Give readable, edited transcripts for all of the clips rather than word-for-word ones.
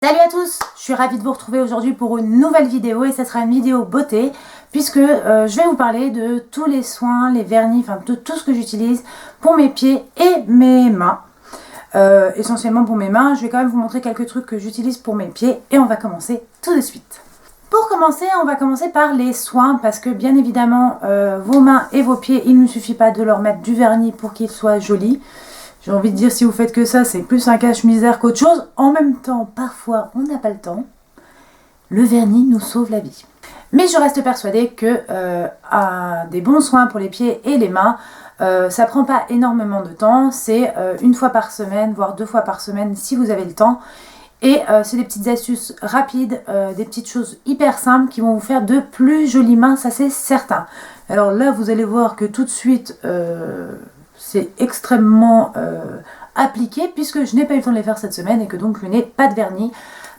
Salut à tous, je suis ravie de vous retrouver aujourd'hui pour une nouvelle vidéo et ça sera une vidéo beauté puisque je vais vous parler de tous les soins, les vernis, enfin de tout ce que j'utilise pour mes pieds et mes mains. Essentiellement pour mes mains, je vais quand même vous montrer quelques trucs que j'utilise pour mes pieds et on va commencer tout de suite. Pour commencer, on va commencer par les soins parce que bien évidemment vos mains et vos pieds, il ne suffit pas de leur mettre du vernis pour qu'ils soient jolis. J'ai envie de dire, si vous faites que ça, c'est plus un cache-misère qu'autre chose. En même temps, parfois, on n'a pas le temps. Le vernis nous sauve la vie. Mais je reste persuadée que des bons soins pour les pieds et les mains, ça prend pas énormément de temps. C'est une fois par semaine, voire 2 fois par semaine si vous avez le temps. Et c'est des petites astuces rapides, des petites choses hyper simples qui vont vous faire de plus jolies mains, ça c'est certain. Alors là, vous allez voir que tout de suite... c'est extrêmement appliqué puisque je n'ai pas eu le temps de les faire cette semaine et que donc je n'ai pas de vernis.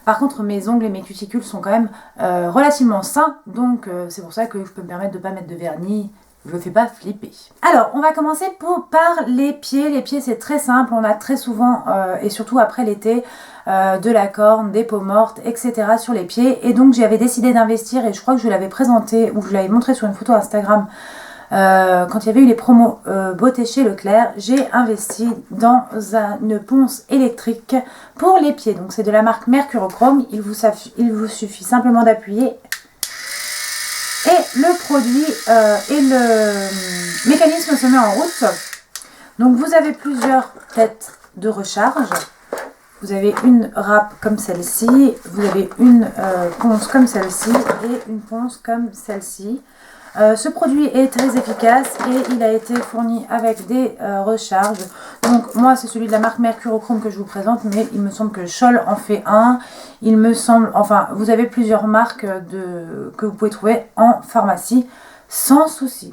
Par contre, mes ongles et mes cuticules sont quand même relativement sains, donc c'est pour ça que je peux me permettre de ne pas mettre de vernis. Je ne fais pas flipper. Alors, on va commencer par les pieds. Les pieds, c'est très simple. On a très souvent, et surtout après l'été, de la corne, des peaux mortes, etc. sur les pieds. Et donc, j'avais décidé d'investir, et je crois que je l'avais présenté, ou je l'avais montré sur une photo Instagram, quand il y avait eu les promos beauté chez Leclerc, j'ai investi dans une ponce électrique pour les pieds. Donc c'est de la marque Mercurochrome. Il vous suffit simplement d'appuyer et le produit et le mécanisme se met en route. Donc vous avez plusieurs têtes de recharge. Vous avez une râpe comme celle-ci, vous avez une ponce comme celle-ci et une ponce comme celle-ci. Ce produit est très efficace et il a été fourni avec des recharges. Donc moi c'est celui de la marque Mercurochrome que je vous présente, mais il me semble que Scholl en fait un. Il me semble, enfin vous avez plusieurs marques que vous pouvez trouver en pharmacie sans souci.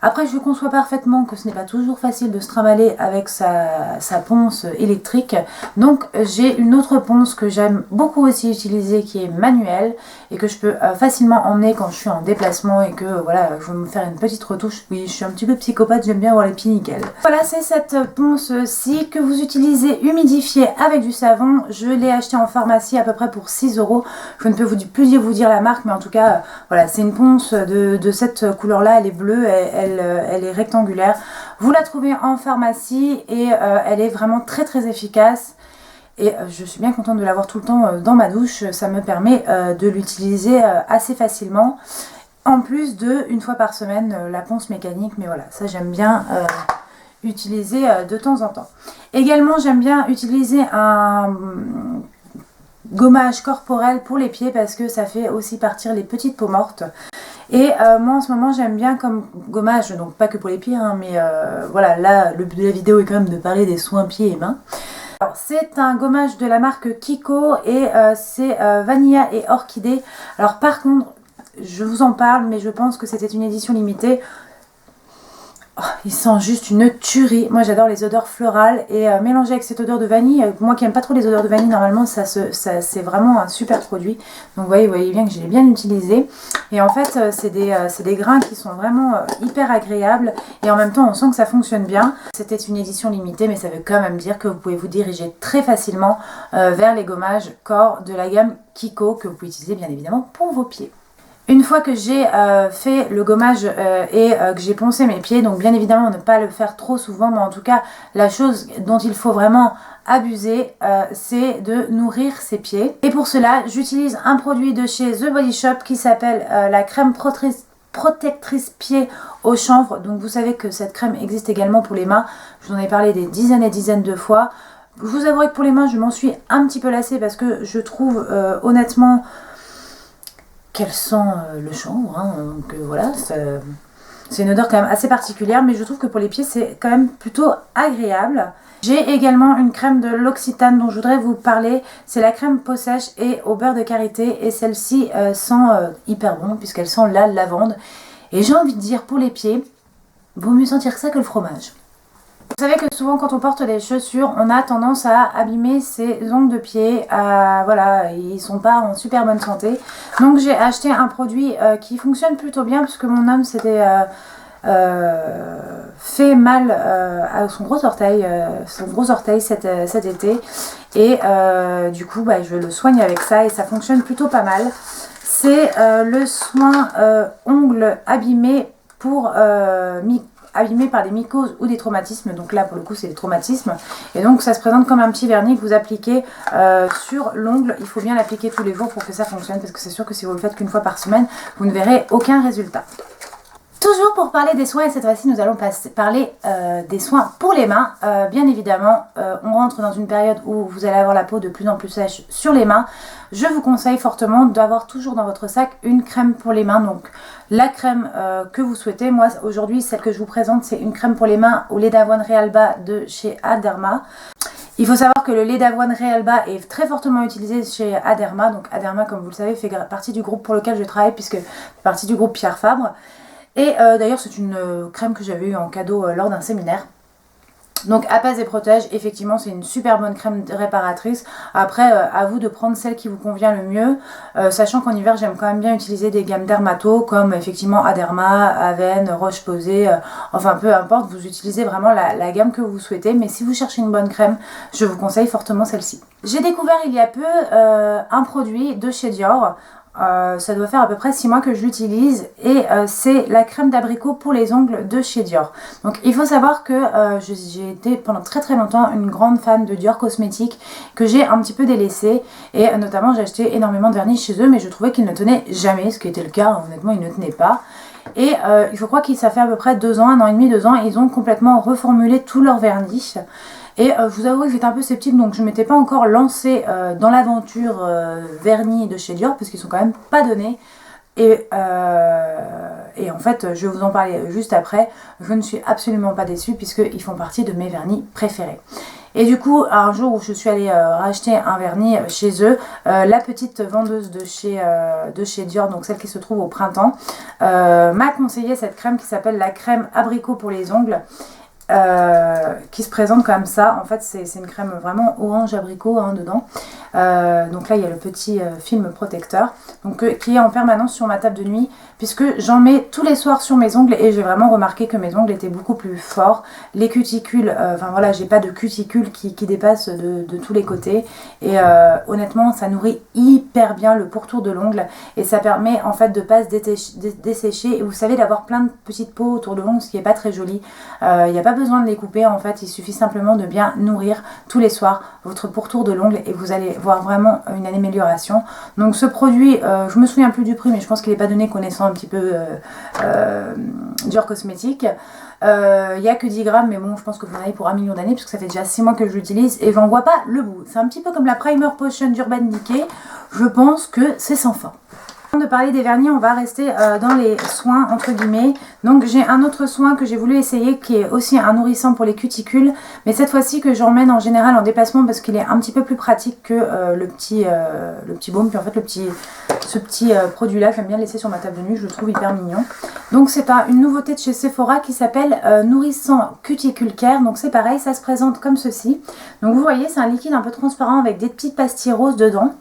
Après, je conçois parfaitement que ce n'est pas toujours facile de se trimballer avec sa ponce électrique. Donc, j'ai une autre ponce que j'aime beaucoup aussi utiliser qui est manuelle et que je peux facilement emmener quand je suis en déplacement et que voilà, je veux me faire une petite retouche. Oui, je suis un petit peu psychopathe, j'aime bien avoir les pieds nickel. Voilà, c'est cette ponce-ci que vous utilisez humidifiée avec du savon. Je l'ai acheté en pharmacie à peu près pour 6 €. Je ne peux plus vous dire la marque, mais en tout cas, voilà, c'est une ponce de cette couleur-là. Elle est bleue, elle est rectangulaire. Vous la trouvez en pharmacie et elle est vraiment très très efficace. Et je suis bien contente de l'avoir tout le temps dans ma douche. Ça me permet de l'utiliser assez facilement. En plus de, une fois par semaine, la ponce mécanique. Mais voilà, ça j'aime bien utiliser de temps en temps. Également, j'aime bien utiliser un gommage corporel pour les pieds parce que ça fait aussi partir les petites peaux mortes. Et moi en ce moment j'aime bien comme gommage, donc pas que pour les pieds, hein, mais voilà, là le but de la vidéo est quand même de parler des soins pieds et mains. Alors c'est un gommage de la marque Kiko et c'est Vanilla et Orchidée. Alors par contre, je vous en parle, mais je pense que c'était une édition limitée. Oh, il sent juste une tuerie. Moi j'adore les odeurs florales et mélangé avec cette odeur de vanille, moi qui n'aime pas trop les odeurs de vanille, normalement c'est vraiment un super produit. Donc vous voyez bien que je l'ai bien utilisé. Et en fait c'est des grains qui sont vraiment hyper agréables et en même temps on sent que ça fonctionne bien. C'était une édition limitée, mais ça veut quand même dire que vous pouvez vous diriger très facilement vers les gommages corps de la gamme Kiko que vous pouvez utiliser bien évidemment pour vos pieds. Une fois que j'ai fait le gommage et que j'ai poncé mes pieds, donc bien évidemment ne pas le faire trop souvent, mais en tout cas la chose dont il faut vraiment abuser, c'est de nourrir ses pieds. Et pour cela, j'utilise un produit de chez The Body Shop qui s'appelle la crème protectrice pied au chanvre. Donc vous savez que cette crème existe également pour les mains. Je vous en ai parlé des dizaines et dizaines de fois. Je vous avouerai que pour les mains, je m'en suis un petit peu lassée parce que je trouve honnêtement qu'elle sent le chanvre, hein, donc voilà, c'est une odeur quand même assez particulière, mais je trouve que pour les pieds c'est quand même plutôt agréable. J'ai également une crème de l'Occitane dont je voudrais vous parler, c'est la crème peau sèche et au beurre de karité, et celle-ci sent hyper bon puisqu'elle sent la lavande, et j'ai envie de dire pour les pieds, vaut mieux sentir ça que le fromage. Vous savez que souvent quand on porte des chaussures, on a tendance à abîmer ses ongles de pied, voilà, ils sont pas en super bonne santé. Donc j'ai acheté un produit qui fonctionne plutôt bien puisque mon homme s'était fait mal à son gros orteil cet été. Et du coup, bah, je le soigne avec ça et ça fonctionne plutôt pas mal. C'est le soin ongles abîmés abîmés par des mycoses ou des traumatismes. Donc là, pour le coup, c'est des traumatismes. Et donc, ça se présente comme un petit vernis que vous appliquez sur l'ongle. Il faut bien l'appliquer tous les jours pour que ça fonctionne, parce que c'est sûr que si vous le faites qu'une fois par semaine, vous ne verrez aucun résultat. Toujours pour parler des soins, et cette fois-ci nous allons parler des soins pour les mains. Bien évidemment, on rentre dans une période où vous allez avoir la peau de plus en plus sèche sur les mains. Je vous conseille fortement d'avoir toujours dans votre sac une crème pour les mains. Donc la crème que vous souhaitez. Moi aujourd'hui, celle que je vous présente, c'est une crème pour les mains au lait d'avoine Realba de chez Aderma. Il faut savoir que le lait d'avoine Realba est très fortement utilisé chez Aderma. Donc Aderma, comme vous le savez, fait partie du groupe pour lequel je travaille, puisque fait partie du groupe Pierre Fabre. Et d'ailleurs, c'est une crème que j'avais eue en cadeau lors d'un séminaire. Donc apaise et protège, effectivement c'est une super bonne crème réparatrice. Après à vous de prendre celle qui vous convient le mieux, sachant qu'en hiver j'aime quand même bien utiliser des gammes dermato comme effectivement Aderma, Aven, Roche-Posay, enfin peu importe, vous utilisez vraiment la gamme que vous souhaitez. Mais si vous cherchez une bonne crème, je vous conseille fortement celle-ci. J'ai découvert il y a peu un produit de chez Dior. Ça doit faire à peu près 6 mois que je l'utilise et c'est la crème d'abricot pour les ongles de chez Dior. Donc il faut savoir que j'ai été pendant très longtemps une grande fan de Dior Cosmétiques, que j'ai un petit peu délaissé, et notamment j'ai acheté énormément de vernis chez eux, mais je trouvais qu'ils ne tenaient jamais, ce qui était le cas, honnêtement ils ne tenaient pas. Et il faut croire que ça fait à peu près 2 ans, 1 an et demi, 2 ans, ils ont complètement reformulé tout leur vernis. Et je vous avoue que j'étais un peu sceptique, donc je ne m'étais pas encore lancée dans l'aventure vernis de chez Dior, parce qu'ils sont quand même pas donnés. Et en fait, je vais vous en parler juste après. Je ne suis absolument pas déçue, puisqu'ils font partie de mes vernis préférés. Et du coup, un jour où je suis allée racheter un vernis chez eux, la petite vendeuse de chez Dior, donc celle qui se trouve au printemps, m'a conseillé cette crème qui s'appelle la crème abricot pour les ongles. Qui se présente comme ça. En fait c'est une crème vraiment orange abricot dedans. Donc là il y a le petit film protecteur, donc qui est en permanence sur ma table de nuit, puisque j'en mets tous les soirs sur mes ongles, et j'ai vraiment remarqué que mes ongles étaient beaucoup plus forts. Les cuticules, enfin voilà, j'ai pas de cuticule qui dépasse de tous les côtés, et honnêtement ça nourrit hyper bien le pourtour de l'ongle, et ça permet en fait de pas se dessécher, et vous savez, d'avoir plein de petites peaux autour de l'ongle, ce qui est pas très joli. Il n'y a pas besoin de les couper, en fait il suffit simplement de bien nourrir tous les soirs votre pourtour de l'ongle, et vous allez voir vraiment une amélioration. Donc ce produit, je me souviens plus du prix, mais je pense qu'il n'est pas donné, connaissant un petit peu Dior Cosmétiques. Il n'y a que 10 grammes, mais bon, je pense que vous en avez pour 1 million d'années, puisque ça fait déjà 6 mois que je l'utilise et j'en vois pas le bout. C'est un petit peu comme la Primer Potion d'Urban Decay, je pense que c'est sans fin. Avant de parler des vernis, on va rester dans les soins entre guillemets. Donc j'ai un autre soin que j'ai voulu essayer, qui est aussi un nourrissant pour les cuticules, mais cette fois-ci que j'emmène en général en déplacement, parce qu'il est un petit peu plus pratique que le petit baume. Puis en fait ce petit produit là, j'aime bien le laisser sur ma table de nuit, je le trouve hyper mignon. Donc c'est une nouveauté de chez Sephora qui s'appelle Nourrissant Cuticule Care. Donc c'est pareil, ça se présente comme ceci. Donc vous voyez, c'est un liquide un peu transparent avec des petites pastilles roses dedans.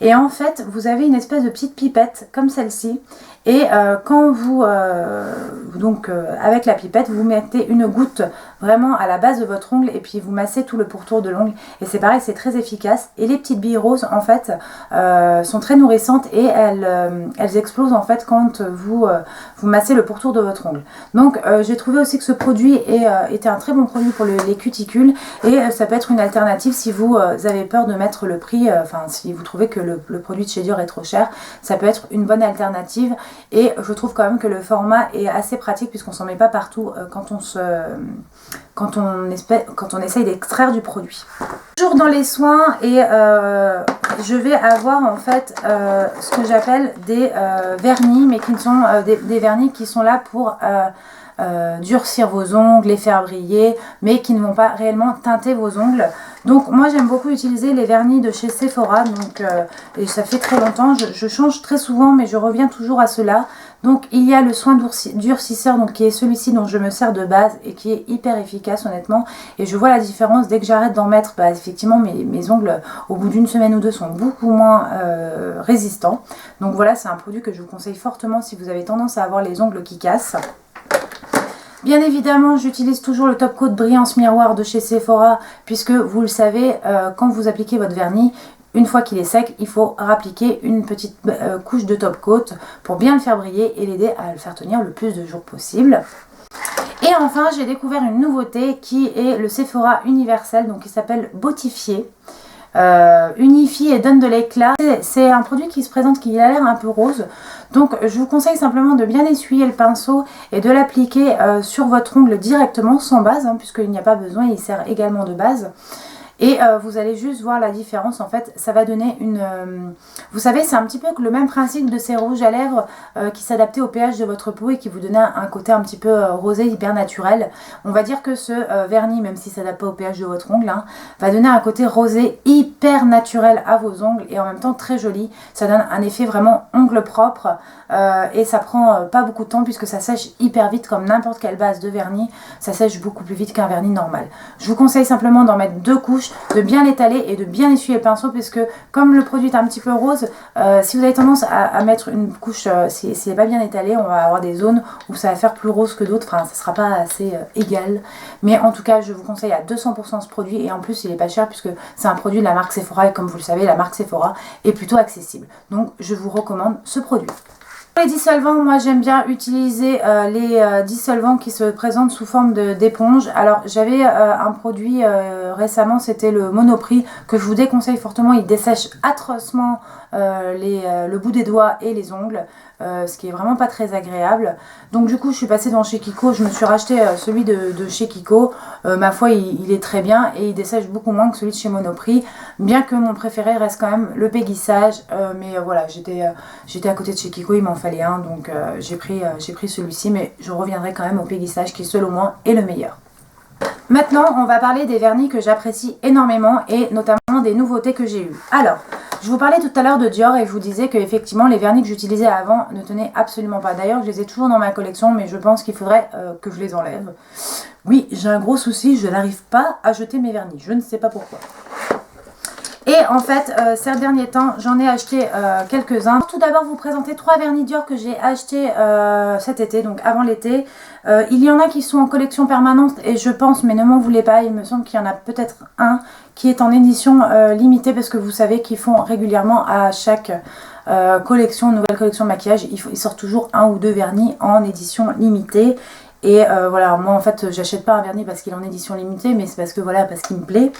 Et en fait, vous avez une espèce de petite pipette comme celle-ci. Et quand vous, avec la pipette, vous mettez une goutte vraiment à la base de votre ongle, et puis vous massez tout le pourtour de l'ongle. Et c'est pareil, c'est très efficace. Et les petites billes roses, en fait, sont très nourrissantes, et elles explosent en fait quand vous massez le pourtour de votre ongle. Donc j'ai trouvé aussi que ce produit était un très bon produit pour les cuticules, et ça peut être une alternative si vous avez peur de mettre le prix, si vous trouvez que le produit de chez Dior est trop cher, ça peut être une bonne alternative. Et je trouve quand même que le format est assez pratique, puisqu'on s'en met pas partout quand on essaye d'extraire du produit. Toujours dans les soins, et je vais avoir en fait ce que j'appelle des vernis, mais qui sont des vernis qui sont là pour durcir vos ongles, les faire briller, mais qui ne vont pas réellement teinter vos ongles. Donc moi j'aime beaucoup utiliser les vernis de chez Sephora, et ça fait très longtemps, je change très souvent, mais je reviens toujours à cela. Donc il y a le soin durcisseur, donc qui est celui-ci dont je me sers de base, et qui est hyper efficace honnêtement, et je vois la différence dès que j'arrête d'en mettre. Effectivement mes ongles au bout d'une semaine ou deux sont beaucoup moins résistants. Donc voilà, c'est un produit que je vous conseille fortement si vous avez tendance à avoir les ongles qui cassent. Bien évidemment, j'utilise toujours le top coat brillance miroir de chez Sephora, puisque vous le savez, quand vous appliquez votre vernis, une fois qu'il est sec, il faut rappliquer une petite couche de top coat pour bien le faire briller et l'aider à le faire tenir le plus de jours possible. Et enfin, j'ai découvert une nouveauté qui est le Sephora universel, donc qui s'appelle Beautifier. Unifie et donne de l'éclat. C'est un produit qui se présente, qui a l'air un peu rose. Donc je vous conseille simplement de bien essuyer le pinceau et de l'appliquer sur votre ongle directement, sans base, hein, puisqu'il n'y a pas besoin, il sert également de base. Et vous allez juste voir la différence. En fait, ça va donner une... vous savez, c'est un petit peu le même principe de ces rouges à lèvres qui s'adaptaient au pH de votre peau et qui vous donnait un côté un petit peu rosé, hyper naturel. On va dire que ce vernis, même s'il ne s'adapte pas au pH de votre ongle, hein, va donner un côté rosé hyper naturel à vos ongles et en même temps très joli. Ça donne un effet vraiment ongle propre et ça prend pas beaucoup de temps puisque ça sèche hyper vite comme n'importe quelle base de vernis. Ça sèche beaucoup plus vite qu'un vernis normal. Je vous conseille simplement d'en mettre 2 couches, de bien l'étaler et de bien essuyer le pinceau puisque comme le produit est un petit peu rose, si vous avez tendance à mettre une couche, s'il n'est pas bien étalé, on va avoir des zones où ça va faire plus rose que d'autres, enfin ça ne sera pas assez égal, mais en tout cas je vous conseille à 200% ce produit et en plus il n'est pas cher puisque c'est un produit de la marque Sephora et comme vous le savez la marque Sephora est plutôt accessible, donc je vous recommande ce produit. Pour les dissolvants, moi j'aime bien utiliser les dissolvants qui se présentent sous forme d'éponge. Alors j'avais un produit récemment, c'était le Monoprix, que je vous déconseille fortement. Il dessèche atrocement le bout des doigts et les ongles, ce qui est vraiment pas très agréable. Donc du coup je suis passée dans chez Kiko, je me suis racheté celui de chez Kiko. Ma foi il est très bien et il dessèche beaucoup moins que celui de chez Monoprix. Bien que mon préféré reste quand même le Péguissage, mais voilà, j'étais à côté de chez Kiko, il m'en fallait un, donc j'ai pris celui-ci, mais je reviendrai quand même au Péguissage qui selon moi est le meilleur. Maintenant on va parler des vernis que j'apprécie énormément et notamment des nouveautés que j'ai eues. Alors, je vous parlais tout à l'heure de Dior et je vous disais que effectivement les vernis que j'utilisais avant ne tenaient absolument pas. D'ailleurs je les ai toujours dans ma collection, mais je pense qu'il faudrait que je les enlève. Oui, j'ai un gros souci, je n'arrive pas à jeter mes vernis, je ne sais pas pourquoi. Et en fait, ces derniers temps, j'en ai acheté quelques-uns. Tout d'abord, vous présenter 3 vernis Dior que j'ai achetés cet été, donc avant l'été. Il y en a qui sont en collection permanente et je pense, mais ne m'en voulez pas, il me semble qu'il y en a peut-être un qui est en édition limitée parce que vous savez qu'ils font régulièrement à chaque nouvelle collection de maquillage, ils sortent toujours 1 ou 2 vernis en édition limitée. Et voilà, moi en fait, j'achète pas un vernis parce qu'il est en édition limitée, mais c'est parce que voilà, parce qu'il me plaît.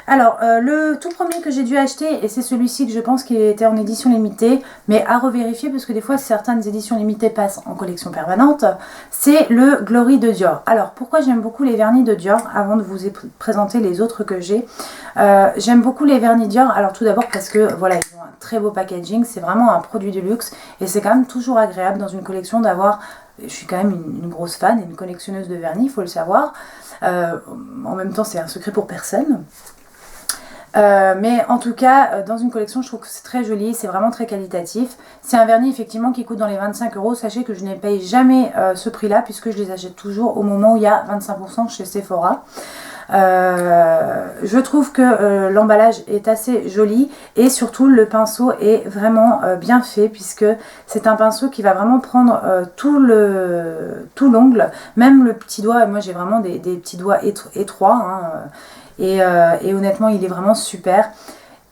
Alors, le tout premier que j'ai dû acheter, et c'est celui-ci que je pense qu'il était en édition limitée, mais à revérifier parce que des fois certaines éditions limitées passent en collection permanente, c'est le Glory de Dior. Alors, pourquoi j'aime beaucoup les vernis de Dior, avant de vous présenter les autres que j'ai. J'aime beaucoup les vernis Dior, alors tout d'abord parce que voilà, ils ont un très beau packaging, c'est vraiment un produit de luxe, et c'est quand même toujours agréable dans une collection d'avoir... Je suis quand même une grosse fan et une collectionneuse de vernis, il faut le savoir. En même temps, c'est un secret pour personne. Mais en tout cas, dans une collection, je trouve que c'est très joli, c'est vraiment très qualitatif. C'est un vernis effectivement qui coûte dans les 25 €. Sachez que je ne paye jamais ce prix-là puisque je les achète toujours au moment où il y a 25% chez Sephora. Je trouve que l'emballage est assez joli et surtout le pinceau est vraiment bien fait puisque c'est un pinceau qui va vraiment prendre tout l'ongle, même le petit doigt. Moi j'ai vraiment des petits doigts étroits, hein, et honnêtement il est vraiment super.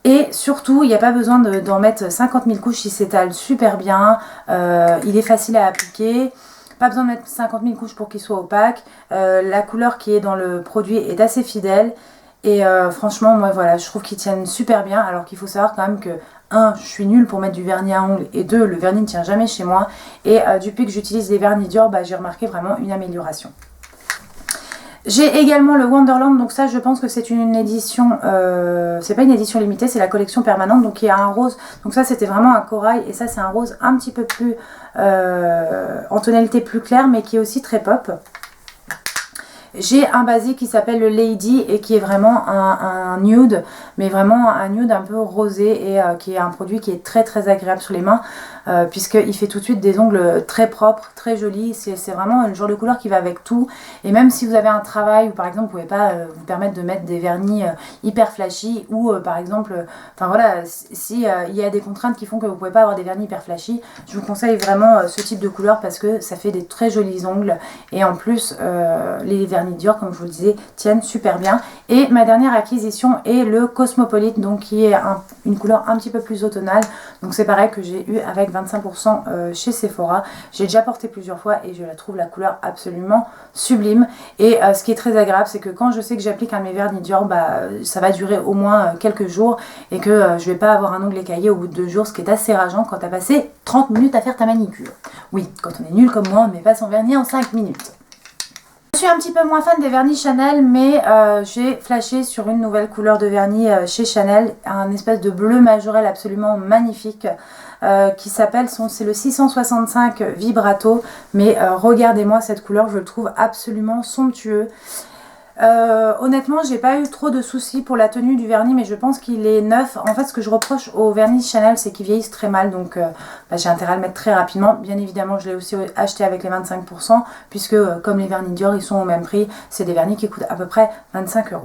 Et surtout, il n'y a pas besoin d'en mettre 50 000 couches, il s'étale super bien, il est facile à appliquer. Pas besoin de mettre 50 000 couches pour qu'il soit opaque. La couleur qui est dans le produit est assez fidèle. Et franchement, moi voilà, je trouve qu'ils tiennent super bien. Alors qu'il faut savoir quand même que 1, je suis nulle pour mettre du vernis à ongles. Et 2, le vernis ne tient jamais chez moi. Et depuis que j'utilise les vernis Dior, bah, j'ai remarqué vraiment une amélioration. J'ai également le Wonderland, donc ça je pense que c'est une édition, c'est pas une édition limitée, c'est la collection permanente, donc il y a un rose, donc ça c'était vraiment un corail, et ça c'est un rose un petit peu plus, en tonalité plus claire, mais qui est aussi très pop. J'ai un basique qui s'appelle le Lady et qui est vraiment un nude, mais vraiment un nude un peu rosé et qui est un produit qui est très très agréable sur les mains. puisqu'il fait tout de suite des ongles très propres, très jolis. C'est vraiment le genre de couleur qui va avec tout. Et même si vous avez un travail où par exemple vous ne pouvez pas vous permettre de mettre des vernis hyper flashy, ou par exemple, enfin voilà, si il y a des contraintes qui font que vous ne pouvez pas avoir des vernis hyper flashy, je vous conseille vraiment ce type de couleur parce que ça fait des très jolis ongles. Et en plus, les vernis Dior, comme je vous le disais, tiennent super bien. Et ma dernière acquisition est le Cosmopolite, donc qui est une couleur un petit peu plus automnale. Donc c'est pareil, que j'ai eu avec 25% chez Sephora. J'ai déjà porté plusieurs fois et je la trouve la couleur absolument sublime. Et ce qui est très agréable, c'est que quand je sais que j'applique un de mes vernis Dior, ça va durer au moins quelques jours et que je vais pas avoir un ongle écaillé au bout de 2 jours, ce qui est assez rageant quand tu as passé 30 minutes à faire ta manicure. Oui, quand on est nul comme moi, on met pas son vernis en 5 minutes. Je suis un petit peu moins fan des vernis Chanel, mais j'ai flashé sur une nouvelle couleur de vernis chez Chanel, un espèce de bleu majorel absolument magnifique qui s'appelle, c'est le 665 Vibrato, mais regardez-moi cette couleur, je le trouve absolument somptueux. Honnêtement, j'ai pas eu trop de soucis pour la tenue du vernis, mais je pense qu'il est neuf. En fait, ce que je reproche au vernis Chanel, c'est qu'ils vieillissent très mal, donc j'ai intérêt à le mettre très rapidement. Bien évidemment, je l'ai aussi acheté avec les 25%, puisque comme les vernis Dior, ils sont au même prix. C'est des vernis qui coûtent à peu près 25 €.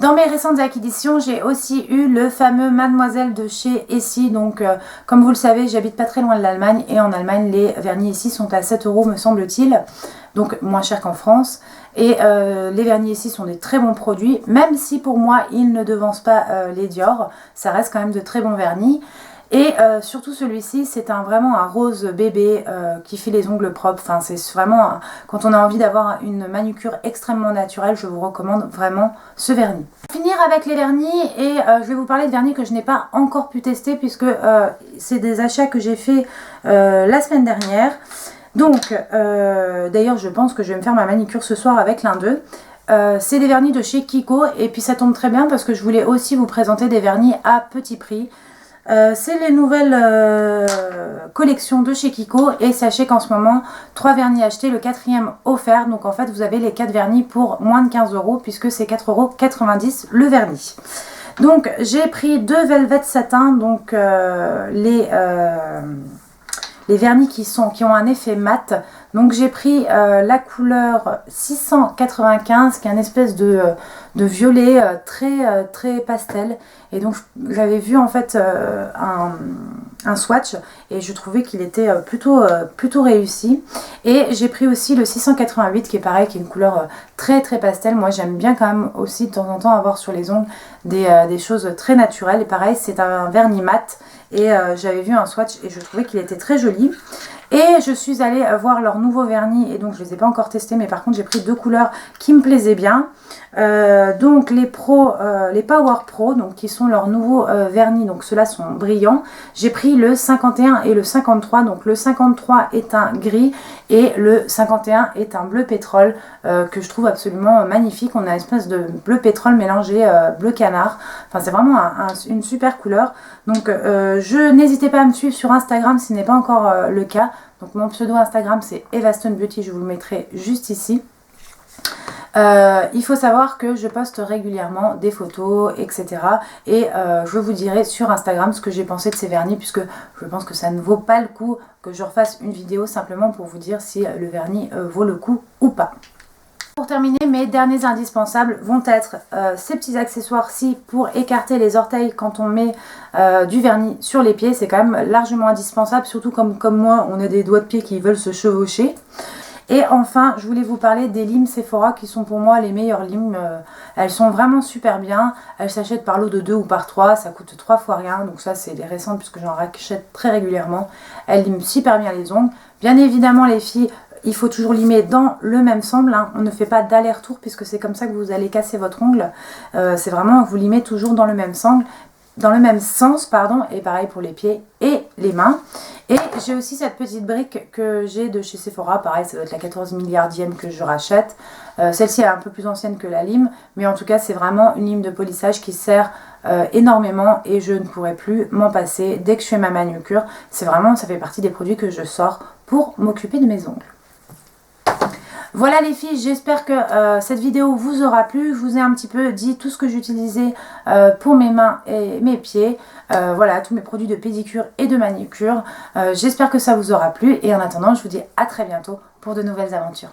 Dans mes récentes acquisitions, j'ai aussi eu le fameux Mademoiselle de chez Essie. Donc, comme vous le savez, j'habite pas très loin de l'Allemagne. Et en Allemagne, les vernis Essie sont à 7 € me semble-t-il. Donc, moins cher qu'en France. Et les vernis Essie sont des très bons produits. Même si pour moi, ils ne devancent pas les Dior. Ça reste quand même de très bons vernis. Et surtout celui-ci, c'est vraiment un rose bébé qui fait les ongles propres. Enfin, c'est vraiment, quand on a envie d'avoir une manucure extrêmement naturelle, je vous recommande vraiment ce vernis. Pour finir avec les vernis, et je vais vous parler de vernis que je n'ai pas encore pu tester, puisque c'est des achats que j'ai fait la semaine dernière. Donc, d'ailleurs, je pense que je vais me faire ma manicure ce soir avec l'un d'eux. C'est des vernis de chez Kiko, et puis ça tombe très bien parce que je voulais aussi vous présenter des vernis à petit prix. C'est les nouvelles collections de chez Kiko, et sachez qu'en ce moment 3 vernis achetés, le 4e offert. Donc en fait vous avez les 4 vernis pour moins de 15 € puisque c'est 4,90 € le vernis. Donc j'ai pris 2 Velvet Satin, donc les vernis qui ont un effet mat. Donc j'ai pris la couleur 695 qui est une espèce de violet très pastel. Et donc j'avais vu en fait un swatch et je trouvais qu'il était plutôt réussi. Et j'ai pris aussi le 688 qui est pareil, qui est une couleur très pastel. Moi j'aime bien quand même aussi de temps en temps avoir sur les ongles des choses très naturelles. Et pareil, c'est un vernis mat. Et j'avais vu un swatch et je trouvais qu'il était très joli. Et je suis allée voir leur nouveau vernis, et donc je ne les ai pas encore testés, mais par contre j'ai pris 2 couleurs qui me plaisaient bien. Donc les Power Pro, donc qui sont leurs nouveaux vernis, donc ceux-là sont brillants. J'ai pris le 51 et le 53, donc le 53 est un gris et le 51 est un bleu pétrole que je trouve absolument magnifique. On a une espèce de bleu pétrole mélangé bleu canard. Enfin c'est vraiment une super couleur. Donc n'hésitez pas à me suivre sur Instagram si ce n'est pas encore le cas. Donc mon pseudo Instagram c'est Evaston Beauty, je vous le mettrai juste ici. Il faut savoir que je poste régulièrement des photos, etc. Et je vous dirai sur Instagram ce que j'ai pensé de ces vernis, puisque je pense que ça ne vaut pas le coup que je refasse une vidéo simplement pour vous dire si le vernis vaut le coup ou pas. Pour terminer, mes derniers indispensables vont être ces petits accessoires-ci pour écarter les orteils quand on met du vernis sur les pieds. C'est quand même largement indispensable, surtout comme moi, on a des doigts de pied qui veulent se chevaucher. Et enfin, je voulais vous parler des limes Sephora qui sont pour moi les meilleures limes. Elles sont vraiment super bien. Elles s'achètent par lot de 2 ou par 3. Ça coûte 3 fois rien. Donc ça, c'est des récentes puisque j'en rachète très régulièrement. Elles liment super bien les ongles. Bien évidemment, les filles, il faut toujours limer dans le même sangle. Hein. On ne fait pas d'aller-retour puisque c'est comme ça que vous allez casser votre ongle. C'est vraiment, vous limez toujours dans le même sangle. Dans le même sens, pardon, et pareil pour les pieds et les mains. Et j'ai aussi cette petite brique que j'ai de chez Sephora, pareil, ça doit être la 14 milliardième que je rachète. Celle-ci est un peu plus ancienne que la lime, mais en tout cas c'est vraiment une lime de polissage qui sert énormément et je ne pourrai plus m'en passer dès que je fais ma manucure. C'est vraiment, ça fait partie des produits que je sors pour m'occuper de mes ongles. Voilà les filles, j'espère que cette vidéo vous aura plu. Je vous ai un petit peu dit tout ce que j'utilisais pour mes mains et mes pieds. Voilà, tous mes produits de pédicure et de manicure. J'espère que ça vous aura plu et en attendant, je vous dis à très bientôt pour de nouvelles aventures.